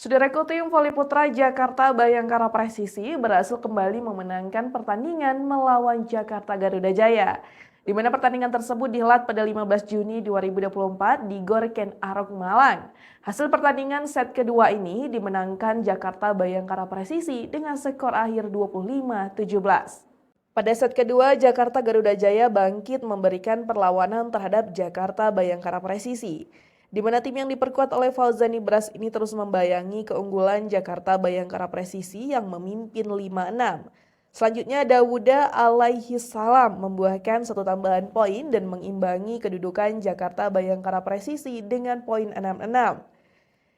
Saudaraku, tim voli putra Jakarta Bayangkara Presisi berhasil kembali memenangkan pertandingan melawan Jakarta Garuda Jaya. Di mana pertandingan tersebut dihelat pada 15 Juni 2024 di Gor Ken Arok Malang. Hasil pertandingan set kedua ini dimenangkan Jakarta Bayangkara Presisi dengan skor akhir 25-17. Pada set kedua, Jakarta Garuda Jaya bangkit memberikan perlawanan terhadap Jakarta Bayangkara Presisi, di mana tim yang diperkuat oleh Fauzani Bras ini terus membayangi keunggulan Jakarta Bayangkara Presisi yang memimpin 5-6. Selanjutnya Dawuda alaihi salam membuahkan satu tambahan poin dan mengimbangi kedudukan Jakarta Bayangkara Presisi dengan poin 6-6.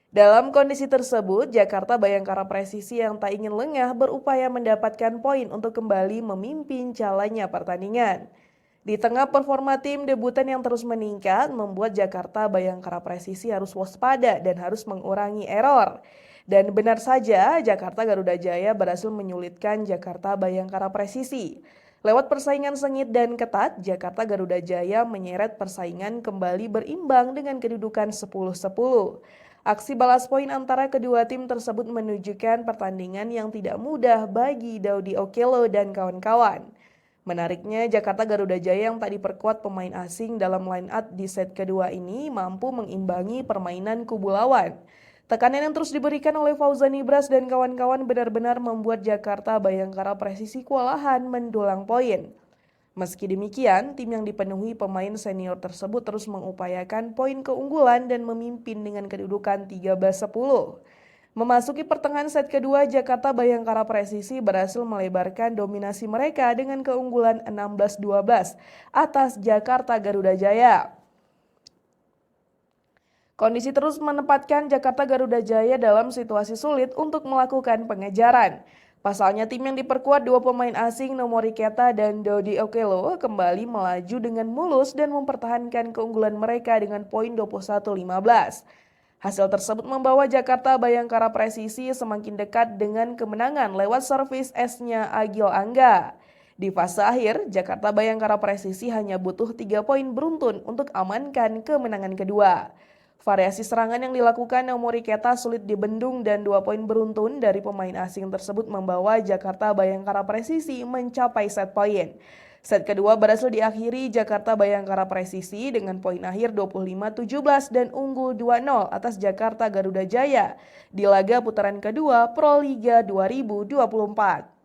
Dalam kondisi tersebut, Jakarta Bayangkara Presisi yang tak ingin lengah berupaya mendapatkan poin untuk kembali memimpin jalannya pertandingan. Di tengah performa tim debutan yang terus meningkat, membuat Jakarta Bayangkara Presisi harus waspada dan harus mengurangi error. Dan benar saja, Jakarta Garuda Jaya berhasil menyulitkan Jakarta Bayangkara Presisi. Lewat persaingan sengit dan ketat, Jakarta Garuda Jaya menyeret persaingan kembali berimbang dengan kedudukan 10-10. Aksi balas poin antara kedua tim tersebut menunjukkan pertandingan yang tidak mudah bagi Daudi Okello dan kawan-kawan. Menariknya, Jakarta Garuda Jaya yang tak diperkuat pemain asing dalam line-up di set kedua ini mampu mengimbangi permainan kubu lawan. Tekanan yang terus diberikan oleh Fauzani Bras dan kawan-kawan benar-benar membuat Jakarta Bayangkara Presisi kewalahan mendulang poin. Meski demikian, tim yang dipenuhi pemain senior tersebut terus mengupayakan poin keunggulan dan memimpin dengan kedudukan 13-10. Memasuki pertengahan set kedua, Jakarta Bayangkara Presisi berhasil melebarkan dominasi mereka dengan keunggulan 16-12 atas Jakarta Garuda Jaya. Kondisi terus menempatkan Jakarta Garuda Jaya dalam situasi sulit untuk melakukan pengejaran. Pasalnya tim yang diperkuat dua pemain asing Nomori Keta dan Daudi Okello kembali melaju dengan mulus dan mempertahankan keunggulan mereka dengan poin 21-15. Hasil tersebut membawa Jakarta Bayangkara Presisi semakin dekat dengan kemenangan lewat servis esnya Agil Angga. Di fase akhir, Jakarta Bayangkara Presisi hanya butuh 3 poin beruntun untuk amankan kemenangan kedua. Variasi serangan yang dilakukan Nomori Keta sulit dibendung dan 2 poin beruntun dari pemain asing tersebut membawa Jakarta Bayangkara Presisi mencapai set poin. Set kedua berhasil diakhiri Jakarta Bayangkara Presisi dengan poin akhir 25-17 dan unggul 2-0 atas Jakarta Garuda Jaya di laga putaran kedua Pro Liga 2024.